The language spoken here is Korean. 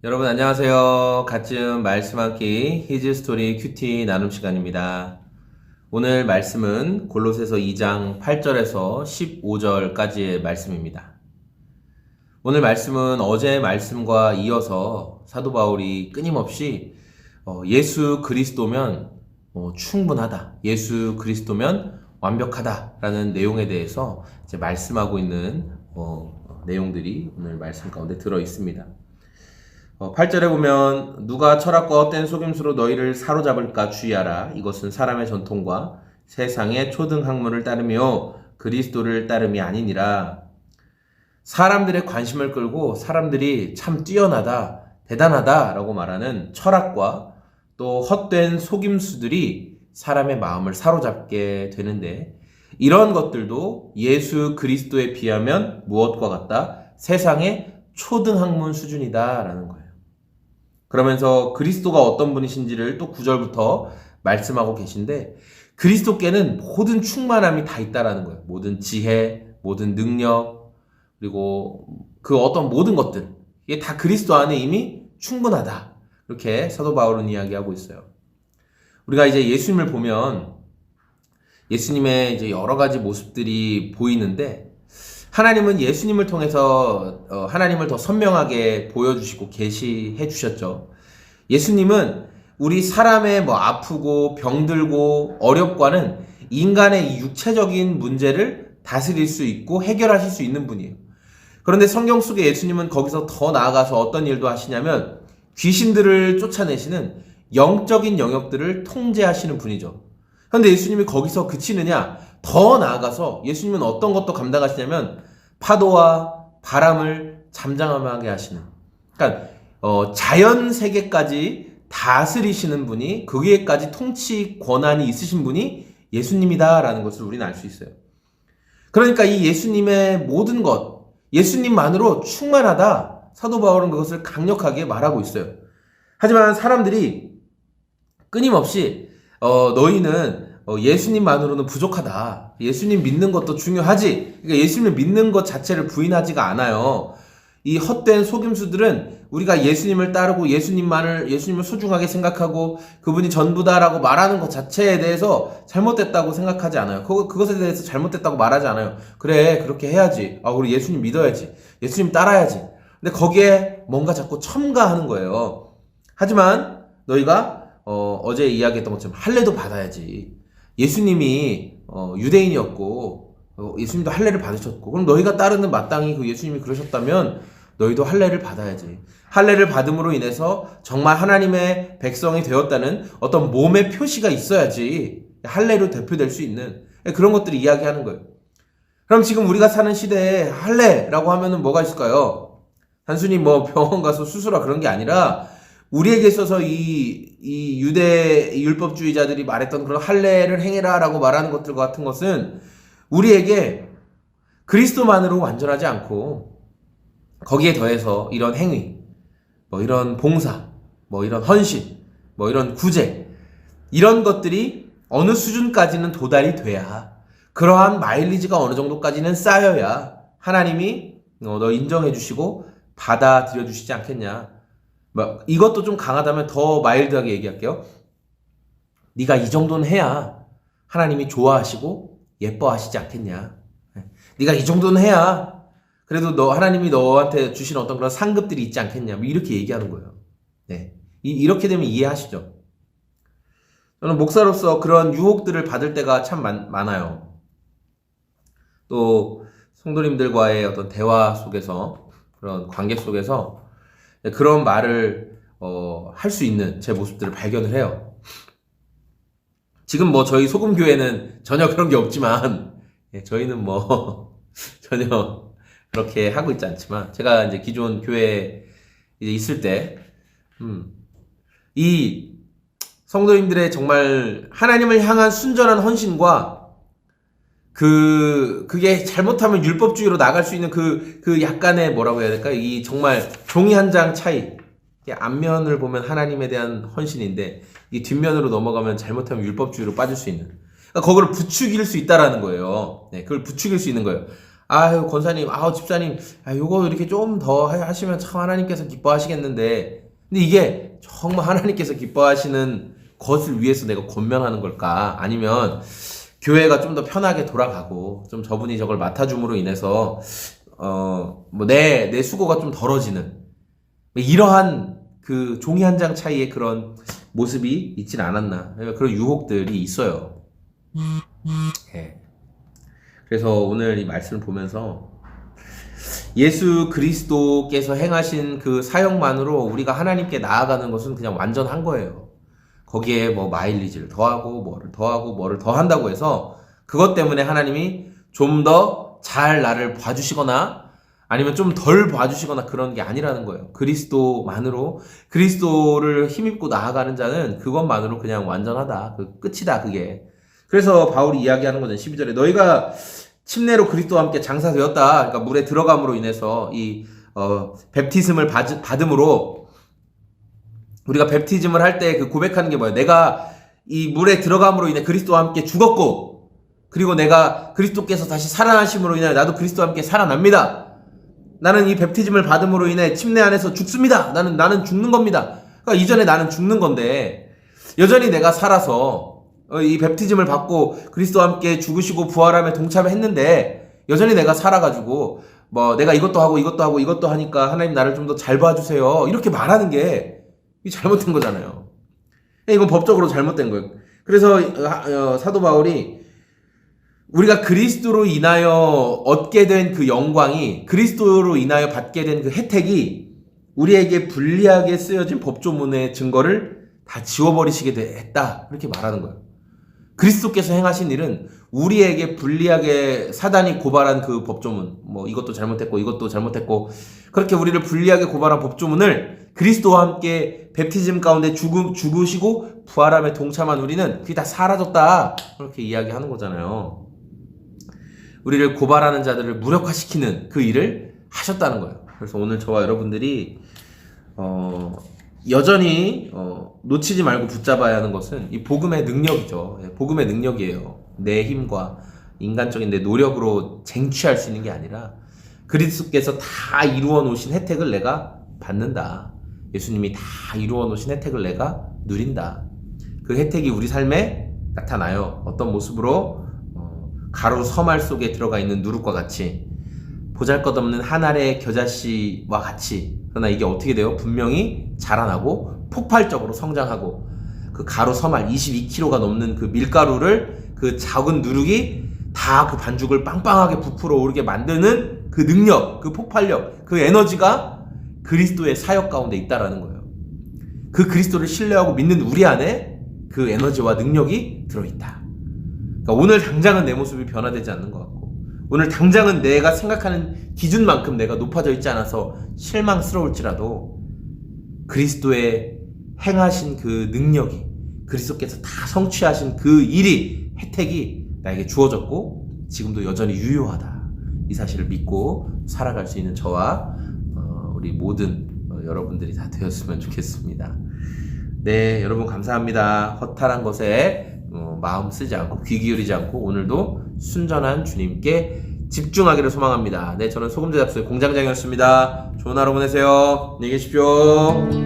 여러분 안녕하세요. 같은 말씀 함께 히즈 스토리 큐티 나눔 시간입니다. 오늘 말씀은 골로새서 2장 8절에서 15절까지의 말씀입니다. 오늘 말씀은 어제의 말씀과 이어서 사도 바울이 끊임없이 예수 그리스도면 충분하다, 예수 그리스도면 완벽하다라는 내용에 대해서 이제 말씀하고 있는 내용들이 오늘 말씀 가운데 들어 있습니다. 8절에 보면 누가 철학과 헛된 속임수로 너희를 사로잡을까 주의하라. 이것은 사람의 전통과 세상의 초등학문을 따르며 그리스도를 따름이 아니니라. 사람들의 관심을 끌고 사람들이 참 뛰어나다, 대단하다 라고 말하는 철학과 또 헛된 속임수들이 사람의 마음을 사로잡게 되는데, 이런 것들도 예수 그리스도에 비하면 무엇과 같다? 세상의 초등학문 수준이다 라는 거예요. 그러면서 그리스도가 어떤 분이신지를 또 9절부터 말씀하고 계신데, 그리스도께는 모든 충만함이 다 있다라는 거예요. 모든 지혜, 모든 능력, 그리고 그 어떤 모든 것들, 이게 다 그리스도 안에 이미 충분하다. 이렇게 사도 바울은 이야기하고 있어요. 우리가 이제 예수님을 보면 예수님의 이제 여러 가지 모습들이 보이는데, 하나님은 예수님을 통해서 하나님을 더 선명하게 보여주시고 계시해 주셨죠. 예수님은 우리 사람의 아프고 병들고 어렵과는 인간의 이 육체적인 문제를 다스릴 수 있고 해결하실 수 있는 분이에요. 그런데 성경 속에 예수님은 거기서 더 나아가서 어떤 일도 하시냐면 귀신들을 쫓아내시는 영적인 영역들을 통제하시는 분이죠. 그런데 예수님이 거기서 그치느냐? 더 나아가서 예수님은 어떤 것도 감당하시냐면 파도와 바람을 잠잠하게 하시는, 그러니까 자연 세계까지 다스리시는 분이, 그 위에까지 통치 권한이 있으신 분이 예수님이다라는 것을 우리는 알 수 있어요. 그러니까 이 예수님의 모든 것, 예수님만으로 충만하다, 사도 바울은 그것을 강력하게 말하고 있어요. 하지만 사람들이 끊임없이 너희는 예수님만으로는 부족하다, 예수님 믿는 것도 중요하지, 그러니까 예수님을 믿는 것 자체를 부인하지가 않아요. 이 헛된 속임수들은 우리가 예수님을 따르고 예수님을 소중하게 생각하고 그분이 전부다라고 말하는 것 자체에 대해서 잘못됐다고 생각하지 않아요. 그것에 대해서 잘못됐다고 말하지 않아요. 그래, 그렇게 해야지, 우리 예수님 믿어야지, 예수님 따라야지. 근데 거기에 뭔가 자꾸 첨가하는 거예요. 하지만 너희가 어제 이야기했던 것처럼 할례도 받아야지. 예수님이 유대인이었고 예수님도 할례를 받으셨고, 그럼 너희가 따르는 마땅히 그 예수님이 그러셨다면 너희도 할례를 받아야지. 할례를 받음으로 인해서 정말 하나님의 백성이 되었다는 어떤 몸의 표시가 있어야지 할례로 대표될 수 있는 그런 것들을 이야기하는 거예요. 그럼 지금 우리가 사는 시대에 할례라고 하면은 뭐가 있을까요? 단순히 병원 가서 수술하 그런 게 아니라, 우리에게 있어서 이 유대 율법주의자들이 말했던 그런 할례를 행해라라고 말하는 것들 같은 것은 우리에게 그리스도만으로 완전하지 않고 거기에 더해서 이런 행위, 이런 봉사, 이런 헌신, 이런 구제, 이런 것들이 어느 수준까지는 도달이 돼야, 그러한 마일리지가 어느 정도까지는 쌓여야 하나님이 너 인정해 주시고 받아들여 주시지 않겠냐. 이것도 좀 강하다면 더 마일드하게 얘기할게요. 네가 이 정도는 해야 하나님이 좋아하시고 예뻐하시지 않겠냐. 네가 이 정도는 해야 그래도 하나님이 너한테 주신 어떤 그런 상급들이 있지 않겠냐. 이렇게 얘기하는 거예요. 네, 이렇게 되면 이해하시죠? 저는 목사로서 그런 유혹들을 받을 때가 참 많아요. 또 성도님들과의 어떤 대화 속에서, 그런 관계 속에서 그런 말을 할 수 있는 제 모습들을 발견을 해요. 지금 저희 소금교회는 전혀 그런 게 없지만, 저희는 전혀 그렇게 하고 있지 않지만, 제가 이제 기존 교회에 이제 있을 때, 이 성도님들의 정말 하나님을 향한 순전한 헌신과 그게 잘못하면 율법주의로 나갈 수 있는 그 약간의 뭐라고 해야 될까? 이 정말 종이 한 장 차이. 앞면을 보면 하나님에 대한 헌신인데, 이 뒷면으로 넘어가면 잘못하면 율법주의로 빠질 수 있는. 그러니까 그걸 부추길 수 있다라는 거예요. 네, 그걸 부추길 수 있는 거예요. 아유, 권사님, 아우, 집사님, 요거 이렇게 좀 더 하시면 참 하나님께서 기뻐하시겠는데. 근데 이게 정말 하나님께서 기뻐하시는 것을 위해서 내가 권면하는 걸까? 아니면 교회가 좀 더 편하게 돌아가고, 좀 저분이 저걸 맡아줌으로 인해서, 내 수고가 좀 덜어지는, 이러한 그 종이 한 장 차이의 그런 모습이 있진 않았나. 그런 유혹들이 있어요. 예. 그래서 오늘 이 말씀을 보면서 예수 그리스도께서 행하신 그 사역만으로 우리가 하나님께 나아가는 것은 그냥 완전한 거예요. 거기에 뭐 마일리지를 더하고 뭐를 더한다고 해서 그것 때문에 하나님이 좀 더 잘 나를 봐주시거나 아니면 좀 덜 봐주시거나 그런 게 아니라는 거예요. 그리스도만으로, 그리스도를 힘입고 나아가는 자는 그것만으로 그냥 완전하다. 그 끝이다, 그게. 그래서 바울이 이야기하는 거죠. 12절에 너희가 침례로 그리스도와 함께 장사되었다. 그러니까 물에 들어감으로 인해서 뵙티즘을 받음으로 우리가 뵙티즘을 할 때 그 고백하는 게 뭐예요? 내가 이 물에 들어감으로 인해 그리스도와 함께 죽었고 그리고 내가 그리스도께서 다시 살아나심으로 인해 나도 그리스도와 함께 살아납니다. 나는 이 뵙티즘을 받음으로 인해 침례 안에서 죽습니다. 나는 죽는 겁니다. 그러니까 이전에 나는 죽는 건데 여전히 내가 살아서 이 뵙티즘을 받고 그리스도와 함께 죽으시고 부활함에 동참했는데 여전히 내가 살아가지고 뭐 내가 이것도 하고 이것도 하니까 하나님 나를 좀 더 잘 봐주세요. 이렇게 말하는 게 잘못된 거잖아요. 이건 법적으로 잘못된 거예요. 그래서 사도 바울이 우리가 그리스도로 인하여 얻게 된 그 영광이 그리스도로 인하여 받게 된 그 혜택이 우리에게 불리하게 쓰여진 법조문의 증거를 다 지워버리시게 했다. 이렇게 말하는 거예요. 그리스도께서 행하신 일은 우리에게 불리하게 사단이 고발한 그 법조문, 뭐 이것도 잘못했고 그렇게 우리를 불리하게 고발한 법조문을 그리스도와 함께 뵙티즘 가운데 죽으시고 부활함에 동참한 우리는 그게 다 사라졌다. 그렇게 이야기하는 거잖아요. 우리를 고발하는 자들을 무력화시키는 그 일을 하셨다는 거예요. 그래서 오늘 저와 여러분들이 여전히 놓치지 말고 붙잡아야 하는 것은 이 복음의 능력이죠. 복음의 능력이에요. 내 힘과 인간적인 내 노력으로 쟁취할 수 있는 게 아니라 그리스도께서 다 이루어 놓으신 혜택을 내가 받는다. 예수님이 다 이루어 놓으신 혜택을 내가 누린다. 그 혜택이 우리 삶에 나타나요. 어떤 모습으로? 가루 서말 속에 들어가 있는 누룩과 같이 보잘것없는 한 알의 겨자씨와 같이. 그러나 이게 어떻게 돼요? 분명히 자라나고 폭발적으로 성장하고 그 가루 서말 22kg가 넘는 그 밀가루를 그 작은 누룩이 다 그 반죽을 빵빵하게 부풀어 오르게 만드는 그 능력, 그 폭발력, 그 에너지가 그리스도의 사역 가운데 있다라는 거예요. 그 그리스도를 신뢰하고 믿는 우리 안에 그 에너지와 능력이 들어있다. 그러니까 오늘 당장은 내 모습이 변화되지 않는 것 같고 오늘 당장은 내가 생각하는 기준만큼 내가 높아져 있지 않아서 실망스러울지라도 그리스도의 행하신 그 능력이 그리스도께서 다 성취하신 그 일이 혜택이 나에게 주어졌고 지금도 여전히 유효하다. 이 사실을 믿고 살아갈 수 있는 저와 우리 모든 여러분들이 다 되었으면 좋겠습니다. 네, 여러분 감사합니다. 허탈한 것에 마음 쓰지 않고 귀 기울이지 않고 오늘도 순전한 주님께 집중하기를 소망합니다. 네, 저는 소금제작소의 공장장이었습니다. 좋은 하루 보내세요. 안녕히 계십시오.